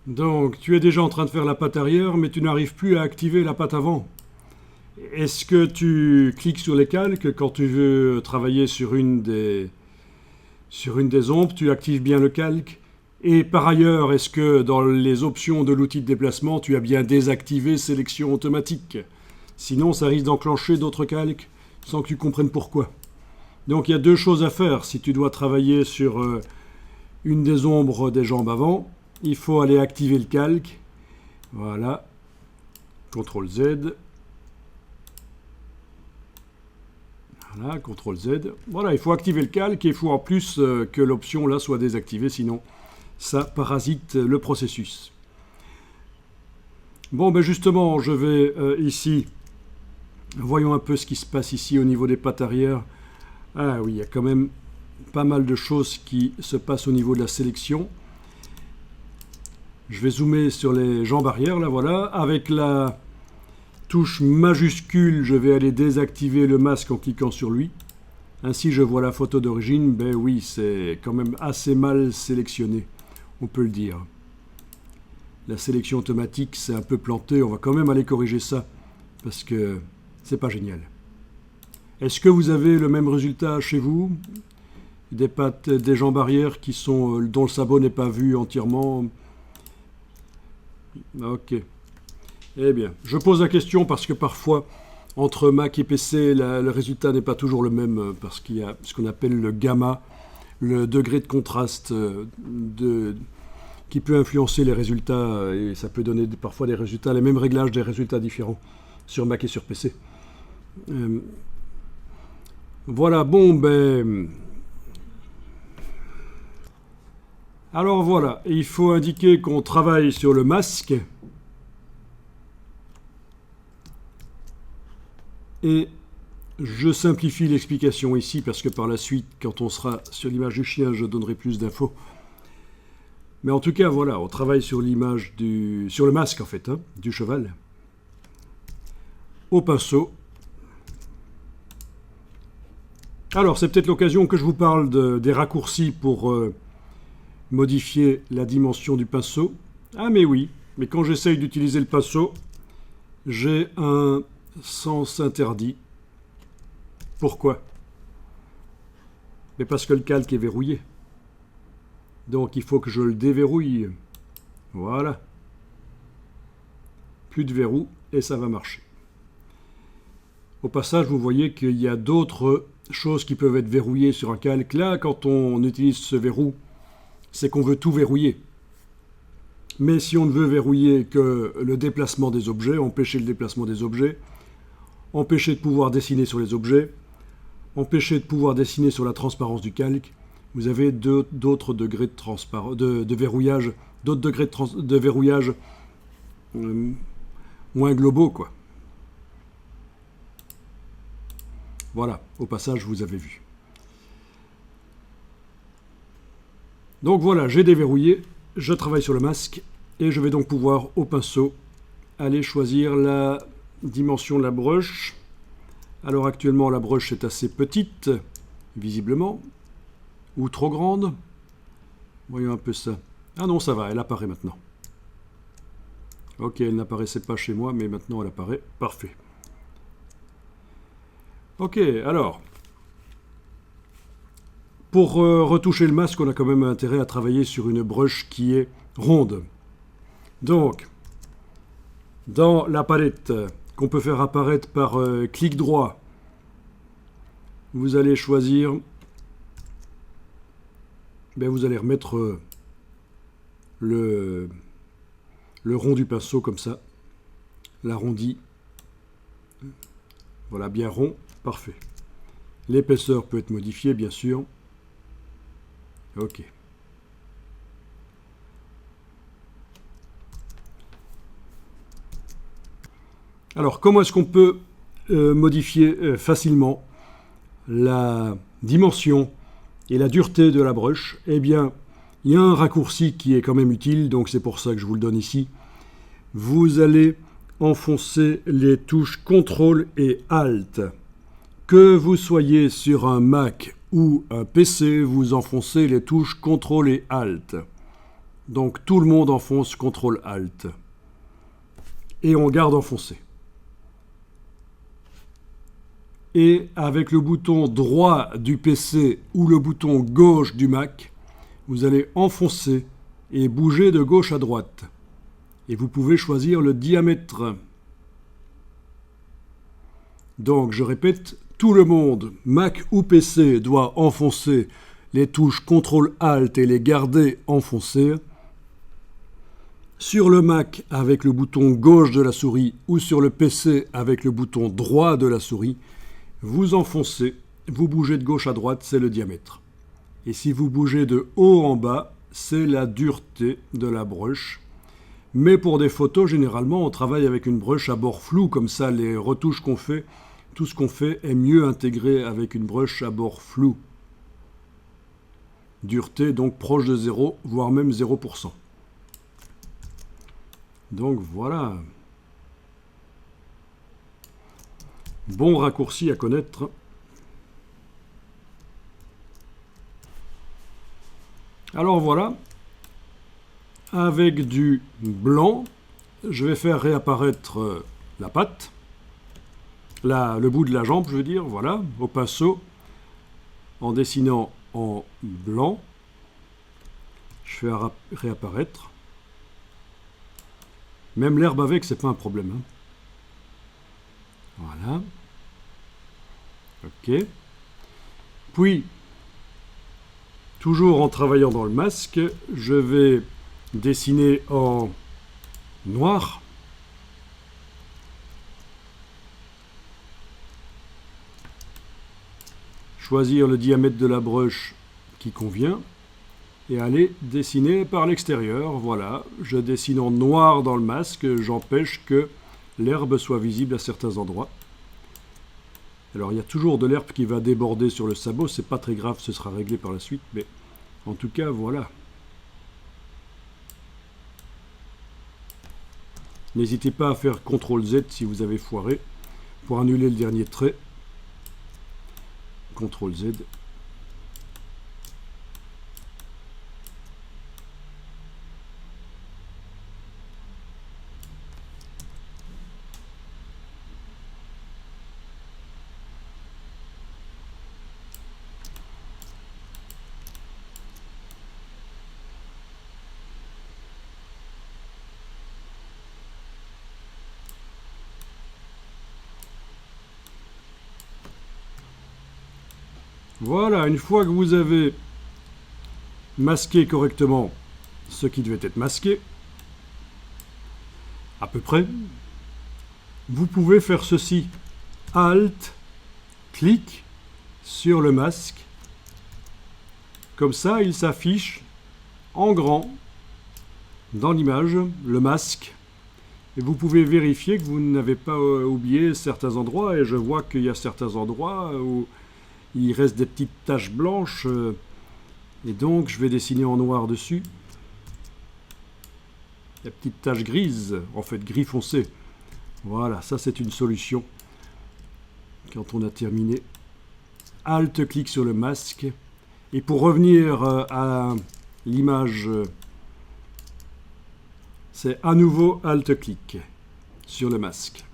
Donc, tu es déjà en train de faire la patte arrière, mais tu n'arrives plus à activer la patte avant. Est-ce que tu cliques sur les calques quand tu veux travailler sur une des ombres, tu actives bien le calque? Et par ailleurs, est-ce que dans les options de l'outil de déplacement, tu as bien désactivé sélection automatique? Sinon, ça risque d'enclencher d'autres calques sans que tu comprennes pourquoi. Donc, il y a deux choses à faire. Si tu dois travailler sur une des ombres des jambes avant, il faut aller activer le calque. Voilà. CTRL Z. Voilà, CTRL Z. Voilà, il faut activer le calque et il faut en plus que l'option là soit désactivée, sinon ça parasite le processus. Bon, ben justement, je vais ici, voyons un peu ce qui se passe ici au niveau des pattes arrière. Ah oui, il y a quand même pas mal de choses qui se passent au niveau de la sélection. Je vais zoomer sur les jambes arrière, là, voilà. Avec la touche majuscule, je vais aller désactiver le masque en cliquant sur lui. Ainsi, je vois la photo d'origine. Ben oui, c'est quand même assez mal sélectionné, on peut le dire. La sélection automatique, c'est un peu planté. On va quand même aller corriger ça, parce que c'est pas génial. Est-ce que vous avez le même résultat chez vous? Des pattes, des jambes arrière qui sont, dont le sabot n'est pas vu entièrement? Ok. Eh bien, je pose la question parce que parfois, entre Mac et PC, le résultat n'est pas toujours le même, parce qu'il y a ce qu'on appelle le gamma, le degré de contraste qui peut influencer les résultats, et ça peut donner parfois des résultats, les mêmes réglages, des résultats différents sur Mac et sur PC. Voilà, bon, ben... Alors voilà, il faut indiquer qu'on travaille sur le masque. Et je simplifie l'explication ici parce que par la suite, quand on sera sur l'image du chien, je donnerai plus d'infos. Mais en tout cas, voilà, on travaille sur l'image sur le masque en fait, hein, du cheval. Au pinceau. Alors, c'est peut-être l'occasion que je vous parle des raccourcis pour modifier la dimension du pinceau. Ah mais oui, mais quand j'essaye d'utiliser le pinceau, j'ai un sens interdit. Pourquoi? Mais parce que le calque est verrouillé. Donc il faut que je le déverrouille. Voilà. Plus de verrou et ça va marcher. Au passage, vous voyez qu'il y a d'autres choses qui peuvent être verrouillées sur un calque. Là, quand on utilise ce verrou, c'est qu'on veut tout verrouiller. Mais si on ne veut verrouiller que le déplacement des objets, empêcher le déplacement des objets, empêcher de pouvoir dessiner sur les objets, empêcher de pouvoir dessiner sur la transparence du calque, vous avez d'autres degrés de verrouillage, d'autres degrés de verrouillage moins globaux, quoi. Voilà, au passage, vous avez vu. Donc voilà, j'ai déverrouillé, je travaille sur le masque, et je vais donc pouvoir, au pinceau, aller choisir la dimension de la broche. Alors actuellement, la broche est assez petite, visiblement, ou trop grande. Voyons un peu ça. Ah non, ça va, elle apparaît maintenant. Ok, elle n'apparaissait pas chez moi, mais maintenant elle apparaît. Parfait. Ok, alors, pour retoucher le masque, on a quand même intérêt à travailler sur une broche qui est ronde. Donc, dans la palette qu'on peut faire apparaître par clic droit, vous allez choisir, vous allez remettre le rond du pinceau comme ça, l'arrondi, voilà, bien rond, parfait. L'épaisseur peut être modifiée, bien sûr. Ok. Alors, comment est-ce qu'on peut modifier facilement la dimension et la dureté de la broche? Eh bien, il y a un raccourci qui est quand même utile, donc c'est pour ça que je vous le donne ici. Vous allez enfoncer les touches CTRL et ALT. Que vous soyez sur un Mac ou un PC, vous enfoncez les touches CTRL et ALT. Donc tout le monde enfonce CTRL-ALT. Et on garde enfoncé. Et avec le bouton droit du PC ou le bouton gauche du Mac, vous allez enfoncer et bouger de gauche à droite. Et vous pouvez choisir le diamètre. Donc je répète, tout le monde, Mac ou PC, doit enfoncer les touches CTRL-ALT et les garder enfoncées. Sur le Mac avec le bouton gauche de la souris ou sur le PC avec le bouton droit de la souris, vous enfoncez, vous bougez de gauche à droite, c'est le diamètre. Et si vous bougez de haut en bas, c'est la dureté de la brush. Mais pour des photos, généralement, on travaille avec une brush à bord flou, comme ça les retouches qu'on fait, tout ce qu'on fait est mieux intégré avec une brush à bord flou. Dureté donc proche de 0, voire même 0%. Donc voilà. Bon raccourci à connaître. Alors voilà. Avec du blanc, je vais faire réapparaître la patte. Le bout de la jambe, je veux dire, voilà, au pinceau. En dessinant en blanc, je fais réapparaître. Même l'herbe avec, c'est pas un problème. Hein. Voilà. Ok. Puis, toujours en travaillant dans le masque, je vais dessiner en noir. Choisir le diamètre de la brush qui convient. Et aller dessiner par l'extérieur. Voilà, je dessine en noir dans le masque, j'empêche que l'herbe soit visible à certains endroits. Alors il y a toujours de l'herbe qui va déborder sur le sabot, c'est pas très grave, ce sera réglé par la suite, mais en tout cas voilà. N'hésitez pas à faire CTRL-Z si vous avez foiré pour annuler le dernier trait. CTRL-Z. Voilà, une fois que vous avez masqué correctement ce qui devait être masqué, à peu près, vous pouvez faire ceci. Alt, clic sur le masque. Comme ça, il s'affiche en grand dans l'image, le masque. Et vous pouvez vérifier que vous n'avez pas oublié certains endroits. Et je vois qu'il y a certains endroits où il reste des petites taches blanches. Et donc, je vais dessiner en noir dessus. Des petites taches grises, en fait gris foncé. Voilà, ça c'est une solution. Quand on a terminé, Alt-clic sur le masque. Et pour revenir à l'image, c'est à nouveau Alt-clic sur le masque.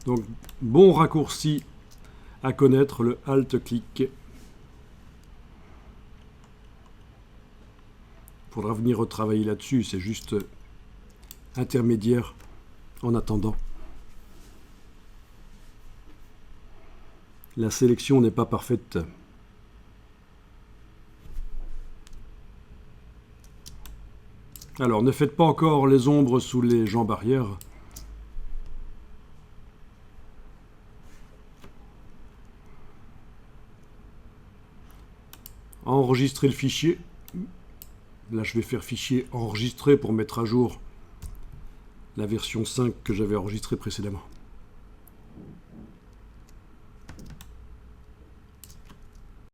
Donc, bon raccourci à connaître, le Alt-clic. Il faudra venir retravailler là-dessus, c'est juste intermédiaire en attendant. La sélection n'est pas parfaite. Alors, ne faites pas encore les ombres sous les jambes arrière. Enregistrer le fichier. Là, je vais faire fichier enregistré pour mettre à jour la version 5 que j'avais enregistrée précédemment.